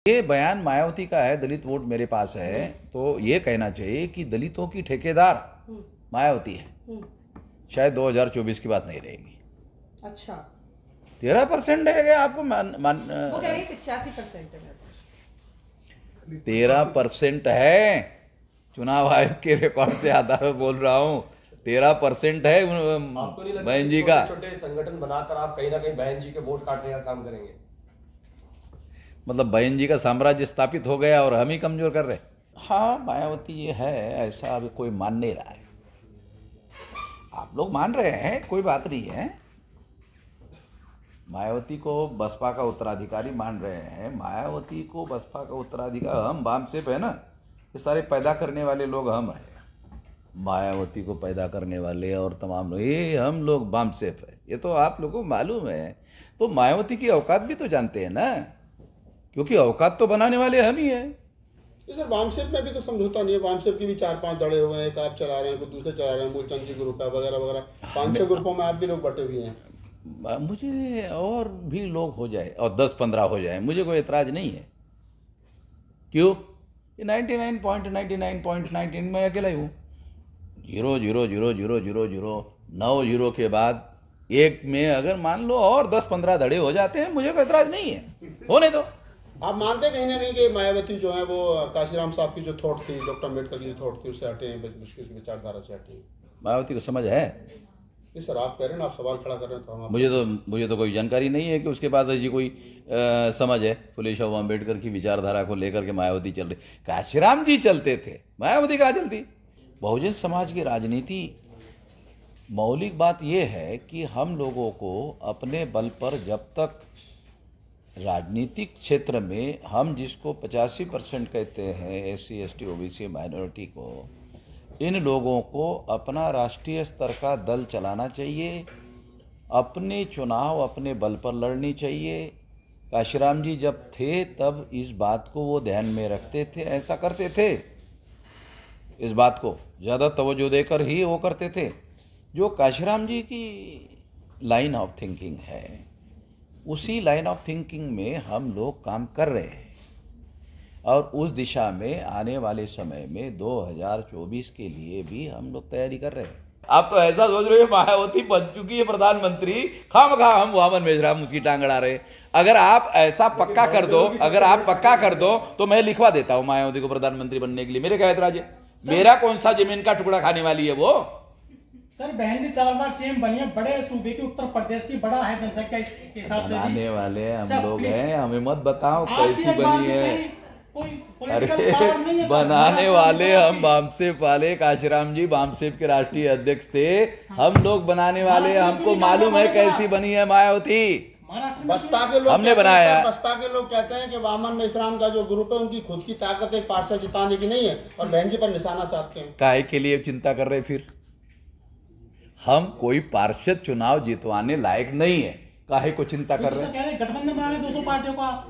ये बयान मायावती का है, दलित वोट मेरे पास है, तो ये कहना चाहिए कि दलितों की ठेकेदार मायावती है। शायद 2024 की बात नहीं रहेगी। अच्छा, 13% है आपको वो कह रही है 85% है। 13% है, चुनाव आयोग के रिकॉर्ड से आधार पर बोल रहा हूँ। 13% है बहन जी का। छोटे संगठन बनाकर आप कहीं ना कहीं बहन जी के वोट काटने का काम करेंगे? मतलब बहन जी का साम्राज्य स्थापित हो गया और हम ही कमजोर कर रहे। हाँ, मायावती ये है, ऐसा अभी कोई मान नहीं रहा है। आप लोग मान रहे हैं, कोई बात नहीं है। मायावती को बसपा का उत्तराधिकारी मान रहे हैं। मायावती को बसपा का उत्तराधिकारी, हम बामसेफ है ना, ये सारे पैदा करने वाले लोग हम हैं। मायावती को पैदा करने वाले और तमाम लोग, ये हम लोग बामसेफ है। ये तो आप लोगों को मालूम है। तो मायावती की औकात भी तो जानते हैं ना, क्योंकि औकात तो बनाने वाले हम ही हैं। सर, वामसेफ में भी तो समझौता नहीं है। वामसेफ की भी 4-5 दड़े हुए हैं। एक आप चला रहे हैं, कोई दूसरे चला रहे हैं, मूलचंद जी ग्रुप है वगैरह वगैरह। 5-6 ग्रुपों में आप भी लोग बटे हुए हैं। मुझे और भी लोग हो जाए और 10-15 हो जाए, मुझे कोई एतराज नहीं है। क्यों? 99.99.99 में अकेला ही हूँ। 0.0000009 जीरो के बाद एक में अगर मान लो और 10-15 धड़े हो जाते हैं, मुझे कोई एतराज नहीं है। होने दो। आप मानते कहीं ना कहीं कि मायावती जो है वो काशीराम साहब की जो थॉट थी, डॉक्टर अम्बेडकर की जो थॉट थी, उससे हटे हैं, विचारधारा से हटे हैं? मायावती को समझ है? नहीं सर, आप कह रहे हैं ना, आप सवाल खड़ा कर रहे हैं तो हम मुझे तो कोई जानकारी नहीं है कि उसके पास ऐसी कोई समझ है। फुले शाह अम्बेडकर की विचारधारा को लेकर के मायावती चल रही। काशीराम जी चलते थे, मायावती कहाँ चलती? बहुजन समाज की राजनीति, मौलिक बात यह है कि हम लोगों को अपने बल पर जब तक राजनीतिक क्षेत्र में हम जिसको 85% कहते हैं, SC ST OBC माइनॉरिटी को, इन लोगों को अपना राष्ट्रीय स्तर का दल चलाना चाहिए, अपने चुनाव अपने बल पर लड़नी चाहिए। काशीराम जी जब थे तब इस बात को वो ध्यान में रखते थे, ऐसा करते थे। इस बात को ज़्यादा तवज्जो देकर ही वो करते थे। जो काशीराम जी की लाइन ऑफ थिंकिंग है, उसी लाइन ऑफ थिंकिंग में हम लोग काम कर रहे हैं और उस दिशा में आने वाले समय में 2024 के लिए भी हम लोग तैयारी कर रहे हैं। आप तो ऐसा सोच रहे हो मायावती बन चुकी है प्रधानमंत्री, खामखा हम वामन मेजराम उसकी टांग अड़ा रहे। अगर आप ऐसा पक्का कर दो, अगर आप पक्का कर दो तो मैं लिखवा देता हूं मायावती को प्रधानमंत्री बनने के लिए। मेरे क्या ऐतराज है? मेरा कौन सा जमीन का टुकड़ा खाने वाली है वो? सर, बहन जी 4 बार सीएम बनी है, बड़े सूबे की, उत्तर प्रदेश की, बड़ा है जनसंख्या के हिसाब से। बनाने वाले हम लोग हैं, हमें मत बताओ कैसी बनी है। अरे बनाने वाले हम बामसेफ वाले, काशीराम जी बामसेफ के राष्ट्रीय अध्यक्ष थे। हम लोग बनाने वाले, हमको मालूम है कैसी बनी है मायावती। बसपा के लोग हमने बनाया। बसपा के लोग कहते हैं कि वामन मेश्राम का जो ग्रुप है उनकी खुद की ताकत एक पार्षद जिताने की नहीं है और बहन जी पर निशाना साधते हैं। काहे के लिए चिंता कर रहे? फिर हम कोई पार्षद चुनाव जितवाने लायक नहीं है, काहे को चिंता कर रहे हैं? गठबंधन बनाने 200 पार्टियों का।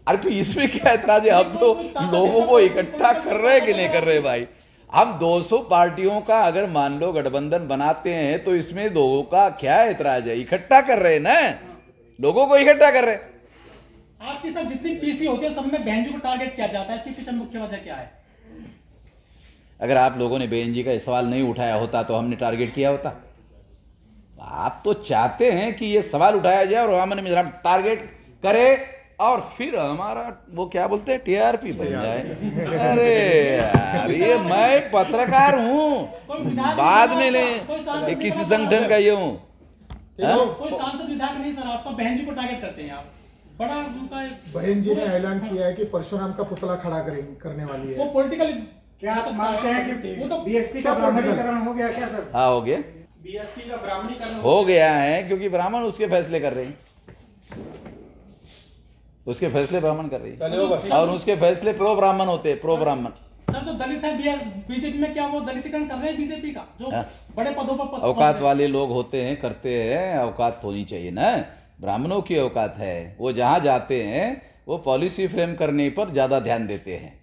अरे तो इसमें क्या ऐतराज है? हम तो लोगों को इकट्ठा कर रहे हैं कि नहीं कर रहे भाई? हम 200 पार्टियों का अगर मान लो गठबंधन बनाते हैं तो इसमें लोगों का क्या ऐतराज है? इकट्ठा कर रहे हैं ना, लोगों को इकट्ठा कर रहे हैं। आपकी सब जितनी पीसी होती है सब में बहन जी को टारगेट किया जाता है, इसके पीछे मुख्य वजह क्या है? अगर आप लोगों ने बहन जी का सवाल नहीं उठाया होता तो हमने टारगेट किया होता। आप तो चाहते हैं कि ये सवाल उठाया जाए और वामन मेजराम टारगेट करे और फिर हमारा वो क्या बोलते हैं, TRP बन जाए। अरे यार, ये मैं पत्रकार हूँ, बाद में ले किसी संगठन का ये हूँ। कोई सांसद विधायक नहीं सर, आपका बहन जी को टारगेट करते हैं आप। बड़ा उनका बहन जी ने ऐलान किया है कि परशुराम का पुतला खड़ा करने वाली है। वो पॉलिटिकल क्या आप मानते हैं कि वो तो BSP का ब्राह्मणीकरण हो गया क्या सर? हाँ, हो गया। BSP का ब्राह्मणीकरण हो गया है, क्योंकि ब्राह्मण उसके फैसले कर रहे हैं। उसके फैसले ब्राह्मण कर रही है और उसके फैसले प्रो ब्राह्मण होते हैं, प्रो ब्राह्मण। सर, जो दलित है बीजेपी में, क्या वो दलितीकरण कर रहे हैं बीजेपी का? जो बड़े पदों पर औकात वाले लोग होते हैं, करते हैं। औकात होनी चाहिए ना, ब्राह्मणों की औकात है। वो जहां जाते हैं वो पॉलिसी फ्रेम करने पर ज्यादा ध्यान देते हैं।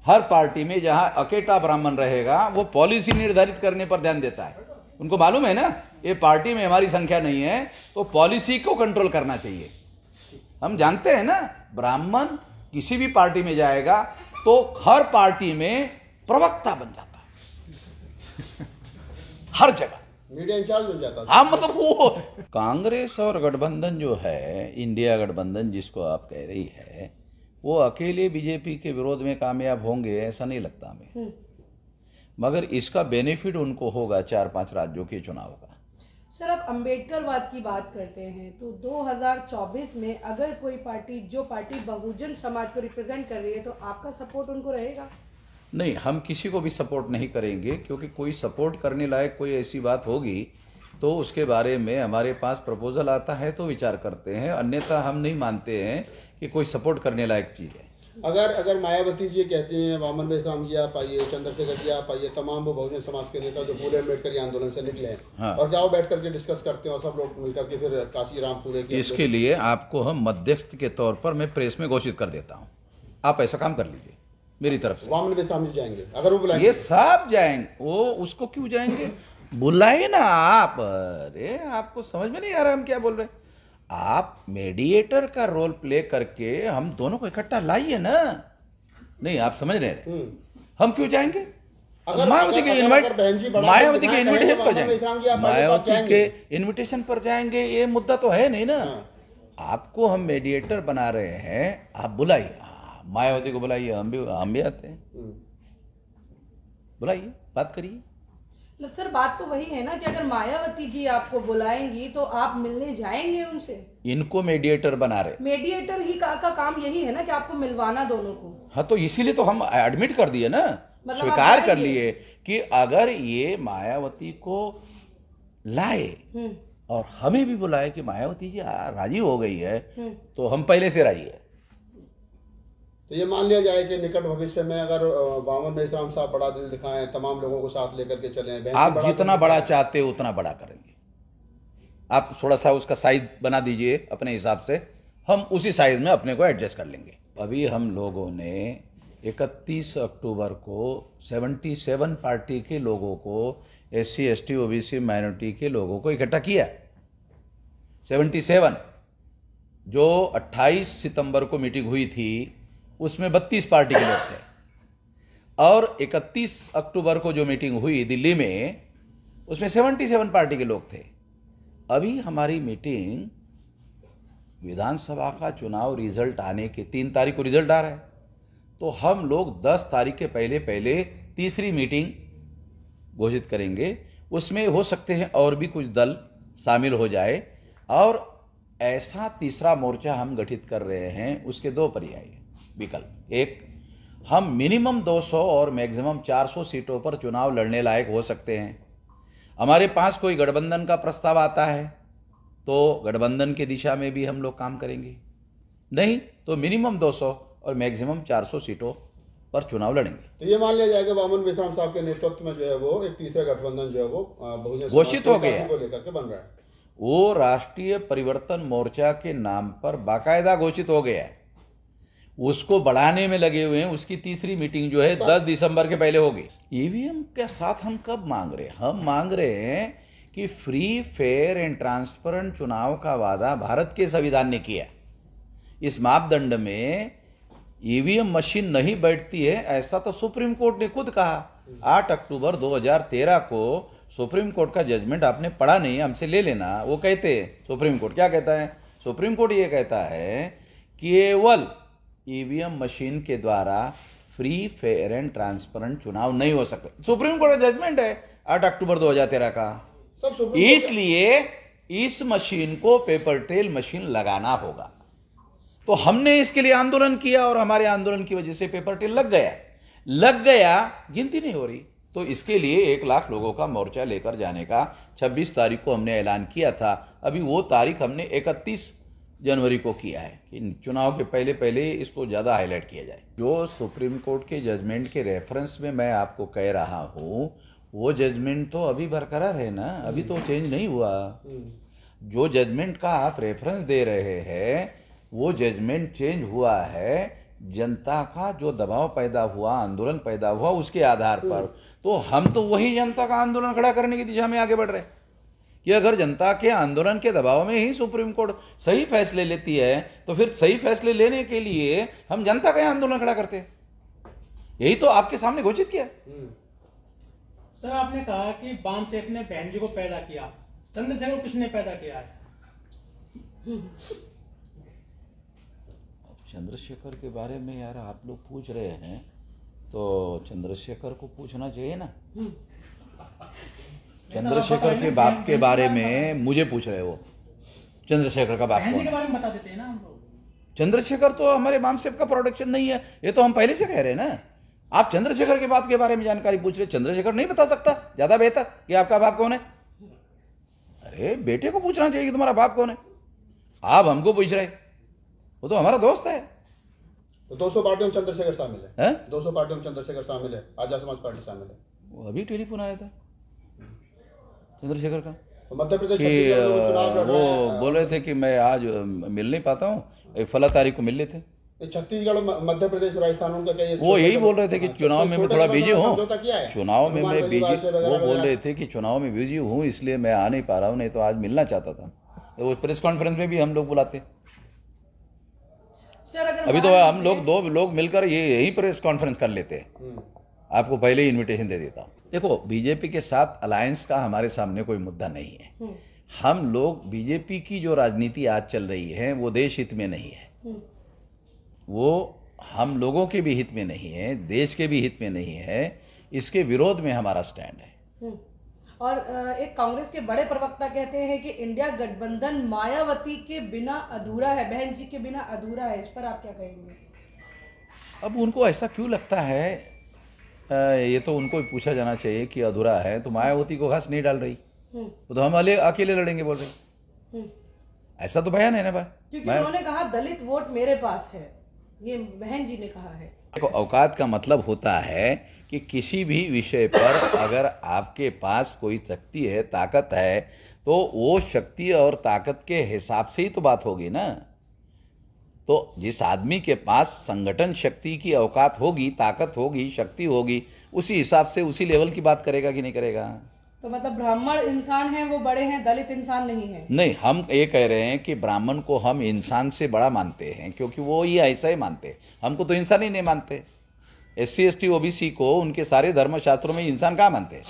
हर पार्टी में जहां अकेटा ब्राह्मण रहेगा वो पॉलिसी निर्धारित करने पर ध्यान देता है। उनको मालूम है ना, ये पार्टी में हमारी संख्या नहीं है तो पॉलिसी को कंट्रोल करना चाहिए। हम जानते हैं ना, ब्राह्मण किसी भी पार्टी में जाएगा तो हर पार्टी में प्रवक्ता बन जाता है हर जगह, मीडिया इंचार्ज बन जाता है। हाँ, मतलब वो कांग्रेस और गठबंधन जो है, इंडिया गठबंधन जिसको आप कह रही है, वो अकेले बीजेपी के विरोध में कामयाब होंगे ऐसा नहीं लगता हमें, मगर इसका बेनिफिट उनको होगा 4-5 राज्यों के चुनाव का। सर, आप अंबेडकरवाद की बात करते हैं तो 2024 में अगर कोई पार्टी, जो पार्टी बहुजन समाज को रिप्रेजेंट कर रही है, तो आपका सपोर्ट उनको रहेगा? नहीं, हम किसी को भी सपोर्ट नहीं करेंगे, क्योंकि कोई सपोर्ट करने लायक कोई ऐसी बात होगी तो उसके बारे में हमारे पास प्रपोजल आता है तो विचार करते हैं, अन्यथा हम नहीं मानते हैं कि कोई सपोर्ट करने लायक चीज़ है। अगर मायावती जी कहती हैं, वामन बेसराम जी आप आइए, चंद्रशेखर जी आप आइए, तमाम वो बहुजन समाज के नेता जो फूले अम्बेडकर आंदोलन से निकले हैं, हाँ। और जाओ बैठ करके डिस्कस करते हैं और सब लोग मिलकर के फिर काशी राम पूरे की इसके लिए आपको हम मध्यस्थ के तौर पर मैं प्रेस में घोषित कर देता हूँ, आप ऐसा काम कर लीजिए मेरी तरफ से। वामन बेसराम जी जाएंगे, अगर वो बुलाएंगे। ये सब जाएंगे, वो उसको क्यों जाएंगे, बुलाइए ना आप। अरे आपको समझ में नहीं आ रहा हम क्या बोल रहे हैं? आप मीडिएटर का रोल प्ले करके हम दोनों को इकट्ठा लाइए ना। नहीं, आप समझ रहे हैं, हम क्यों जाएंगे? मायावती के इन्विटेशन पर जाएंगे, मायावती के इन्विटेशन पर जाएंगे, ये मुद्दा तो है नहीं ना। आपको हम मीडिएटर बना रहे हैं, आप बुलाइए, मायावती को बुलाइए, हम भी आते हैं, बुलाइए, बात करिए। सर, बात तो वही है ना कि अगर मायावती जी आपको बुलाएंगी तो आप मिलने जाएंगे उनसे? इनको मीडिएटर बना रहे, मीडिएटर ही का काम यही है ना कि आपको मिलवाना दोनों को। हाँ, तो इसीलिए तो हम एडमिट कर दिए ना, मतलब स्वीकार कर लिए कि अगर ये मायावती को लाए और हमें भी बुलाए कि मायावती जी राजी हो गई है, तो हम पहले से राजी है। तो ये मान लिया जाए कि निकट भविष्य में अगर वामन बेसराम साहब बड़ा दिल दिखाएं, तमाम लोगों को साथ लेकर के चलें, आप जितना बड़ा चाहते हो उतना बड़ा करेंगे। आप थोड़ा सा उसका साइज बना दीजिए अपने हिसाब से, हम उसी साइज में अपने को एडजस्ट कर लेंगे। अभी हम लोगों ने 31 अक्टूबर को 77 पार्टी के लोगों को, SC ST OBC माइनॉरिटी के लोगों को इकट्ठा किया। 77 जो 28 सितंबर को मीटिंग हुई थी उसमें 32 पार्टी के लोग थे, और 31 अक्टूबर को जो मीटिंग हुई दिल्ली में उसमें 77 पार्टी के लोग थे। अभी हमारी मीटिंग, विधानसभा का चुनाव रिजल्ट आने के 3 तारीख को रिजल्ट आ रहा है, तो हम लोग 10 तारीख के पहले तीसरी मीटिंग घोषित करेंगे। उसमें हो सकते हैं और भी कुछ दल शामिल हो जाए, और ऐसा तीसरा मोर्चा हम गठित कर रहे हैं। उसके 2 पर्याय विकल्प, एक, हम मिनिमम 200 और मैक्सिमम 400 सीटों पर चुनाव लड़ने लायक हो सकते हैं। हमारे पास कोई गठबंधन का प्रस्ताव आता है तो गठबंधन की दिशा में भी हम लोग काम करेंगे, नहीं तो मिनिमम 200 और मैक्सिमम 400 सीटों पर चुनाव लड़ेंगे। तो ये मान लिया जाएगा वामन बेसराम साहब के नेतृत्व में जो है वो एक तीसरा गठबंधन जो है वो बहुजन घोषित हो गया को लेकर के बन रहा है। वो राष्ट्रीय परिवर्तन मोर्चा के नाम पर बाकायदा घोषित हो गया है, उसको बढ़ाने में लगे हुए हैं। उसकी तीसरी मीटिंग जो है 10 दिसंबर के पहले होगी। ईवीएम के साथ हम कब मांग रहे हैं? हम मांग रहे हैं कि फ्री, फेयर एंड ट्रांसपेरेंट चुनाव का वादा भारत के संविधान ने किया। इस मापदंड में ईवीएम मशीन नहीं बैठती है, ऐसा तो सुप्रीम कोर्ट ने खुद कहा। 8 अक्टूबर 2013 को सुप्रीम कोर्ट का जजमेंट आपने पढ़ा नहीं, हमसे ले लेना। वो कहते हैं, सुप्रीम कोर्ट क्या कहता है? सुप्रीम कोर्ट ये कहता है कि केवल ईवीएम मशीन के द्वारा फ्री, फेयर एंड ट्रांसपेरेंट चुनाव नहीं हो सकता। सुप्रीम कोर्ट का जजमेंट है 8 अक्टूबर 2013 का। इसलिए इस मशीन को पेपर ट्रेल मशीन लगाना होगा। तो हमने इसके लिए आंदोलन किया, और हमारे आंदोलन की वजह से पेपर ट्रेल लग गया, गिनती नहीं हो रही। तो इसके लिए 1 लाख लोगों का मोर्चा लेकर जाने का 26 तारीख को हमने ऐलान किया था। अभी वो तारीख हमने 31 जनवरी को किया है कि चुनाव के पहले इसको ज़्यादा हाईलाइट किया जाए। जो सुप्रीम कोर्ट के जजमेंट के रेफरेंस में मैं आपको कह रहा हूँ, वो जजमेंट तो अभी बरकरार है ना, अभी तो चेंज नहीं हुआ। जो जजमेंट का आप रेफरेंस दे रहे हैं वो जजमेंट चेंज हुआ है, जनता का जो दबाव पैदा हुआ, आंदोलन पैदा हुआ, उसके आधार पर। तो हम तो वही जनता का आंदोलन खड़ा करने की दिशा में आगे बढ़ रहे हैं कि अगर जनता के आंदोलन के दबाव में ही सुप्रीम कोर्ट सही फैसले लेती है तो फिर सही फैसले लेने के लिए हम जनता का आंदोलन खड़ा करते हैं। यही तो आपके सामने घोषित किया। सर आपने कहा कि बाम सेठ ने बहन जी को पैदा किया, चंद्रशेखर किसने पैदा किया है? चंद्रशेखर के बारे में यार आप लोग पूछ रहे हैं तो चंद्रशेखर को पूछना चाहिए ना। चंद्रशेखर के बाप के बारे में मुझे पूछ रहे हो? चंद्रशेखर का बाप बहन जी कौन के है? बारे में बता देते हैं ना हम लोग। चंद्रशेखर तो हमारे मामसेफ का प्रोडक्शन नहीं है, ये तो हम पहले से कह रहे हैं ना। आप चंद्रशेखर के बाप के बारे में जानकारी पूछ रहे, चंद्रशेखर नहीं बता सकता, ज्यादा बेहतर कि आपका बाप कौन है। अरे बेटे को पूछना चाहिए कि तुम्हारा बाप कौन है। आप हमको पूछ रहे, वो तो हमारा दोस्त है। तो 200 पार्टियों में चंद्रशेखर शामिल है, हैं? 200 पार्टियों में चंद्रशेखर शामिल है, आजाद समाज पार्टी शामिल है। वो अभी टेलीफोन आया था चंद्रशेखर का तो मध्य प्रदेश कि छत्तीसगढ़ में वो चुनाव लड़ वो रहे हैं। बोल रहे थे कि मैं आज मिल नहीं पाता हूँ, एक फला तारीख को मिल लेते। ये छत्तीसगढ़, मध्य प्रदेश, राजस्थान, उनका क्या ये वो यही बोल रहे थे कि हाँ, चुनाव में मैं छोटे थोड़ा समझौता बिजी हूँ, समझौता किया है। चुनाव में हनुमान मैं बिजी, गढ़ीवाल से वगैरह वो बोल वगैरह। रहे थे कि चुनाव में बिजी हूँ इसलिए मैं आ नहीं पा रहा हूँ, नहीं तो आज मिलना चाहता था। तो वो प्रेस कॉन्फ्रेंस में भी हम लोग बुलाते। सर अगर अभी तो मान हम लोग दो लोग मिलकर ये यही प्रेस कॉन्फ्रेंस कर लेते हैं। आपको पहले ही इनविटेशन दे देता हूँ। देखो बीजेपी के साथ अलायंस का हमारे सामने कोई मुद्दा नहीं है। हम लोग बीजेपी की जो राजनीति आज चल रही है वो देश हित में नहीं है, वो हम लोगों के भी हित में नहीं है, देश के भी हित में नहीं है। इसके विरोध में हमारा स्टैंड है। और एक कांग्रेस के बड़े प्रवक्ता कहते हैं कि इंडिया गठबंधन मायावती के बिना अधूरा है, बहन जी के बिना अधूरा है। इस पर आप क्या कहेंगे? अब उनको ऐसा क्यों लगता है, ये तो उनको भी पूछा जाना चाहिए कि अधूरा है तो मायावती को घास नहीं डाल रही, तो हम अकेले लड़ेंगे बोल रही। ऐसा तो बयान है ना भाई। क्योंकि उन्होंने कहा दलित वोट मेरे पास है, ये बहन जी ने कहा है। देखो औकात का मतलब होता है कि किसी भी विषय पर अगर आपके पास कोई शक्ति है, ताकत है, तो वो शक्ति और ताकत के हिसाब से ही तो बात होगी ना। तो जिस आदमी के पास संगठन शक्ति की औकात होगी, ताकत होगी, शक्ति होगी, उसी हिसाब से उसी लेवल की बात करेगा कि नहीं करेगा। तो मतलब ब्राह्मण इंसान हैं वो बड़े हैं, दलित इंसान नहीं है। नहीं, हम ये कह रहे हैं कि ब्राह्मण को हम इंसान से बड़ा मानते हैं क्योंकि वो ये ऐसा ही मानते हैं। हमको तो इंसान ही नहीं मानते। SC ST OBC को उनके सारे धर्मशास्त्रों में इंसान कहाँ मानते हैं,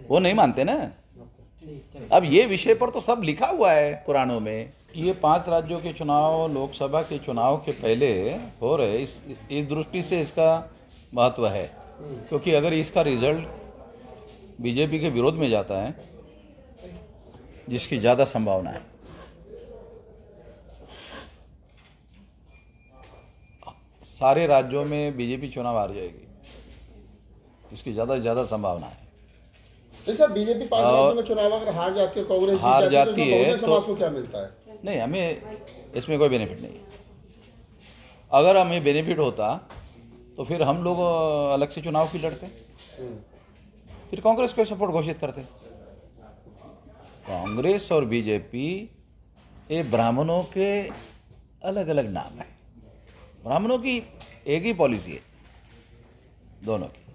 वो नहीं मानते ना। अब ये विषय पर तो सब लिखा हुआ है पुराणों में। ये 5 राज्यों के चुनाव लोकसभा के चुनाव के पहले हो रहे, इस दृष्टि से इसका महत्व है। क्योंकि अगर इसका रिजल्ट बीजेपी के विरोध में जाता है, जिसकी ज्यादा संभावना है, सारे राज्यों में बीजेपी चुनाव हार जाएगी, इसकी ज्यादा से ज्यादा संभावना है। नहीं सर, बीजेपी 5 राज्यों में चुनाव अगर हार जाती है, कांग्रेस जीत हार तो जाती उसमें है बहुजन तो- समाज को क्या मिलता है? नहीं, हमें इसमें कोई बेनिफिट नहीं। अगर हमें बेनिफिट होता तो फिर हम लोग अलग से चुनाव क्यों लड़ते, फिर कांग्रेस को सपोर्ट घोषित करते। कांग्रेस और बीजेपी ये ब्राह्मणों के अलग अलग नाम है, ब्राह्मणों की एक ही पॉलिसी है दोनों की।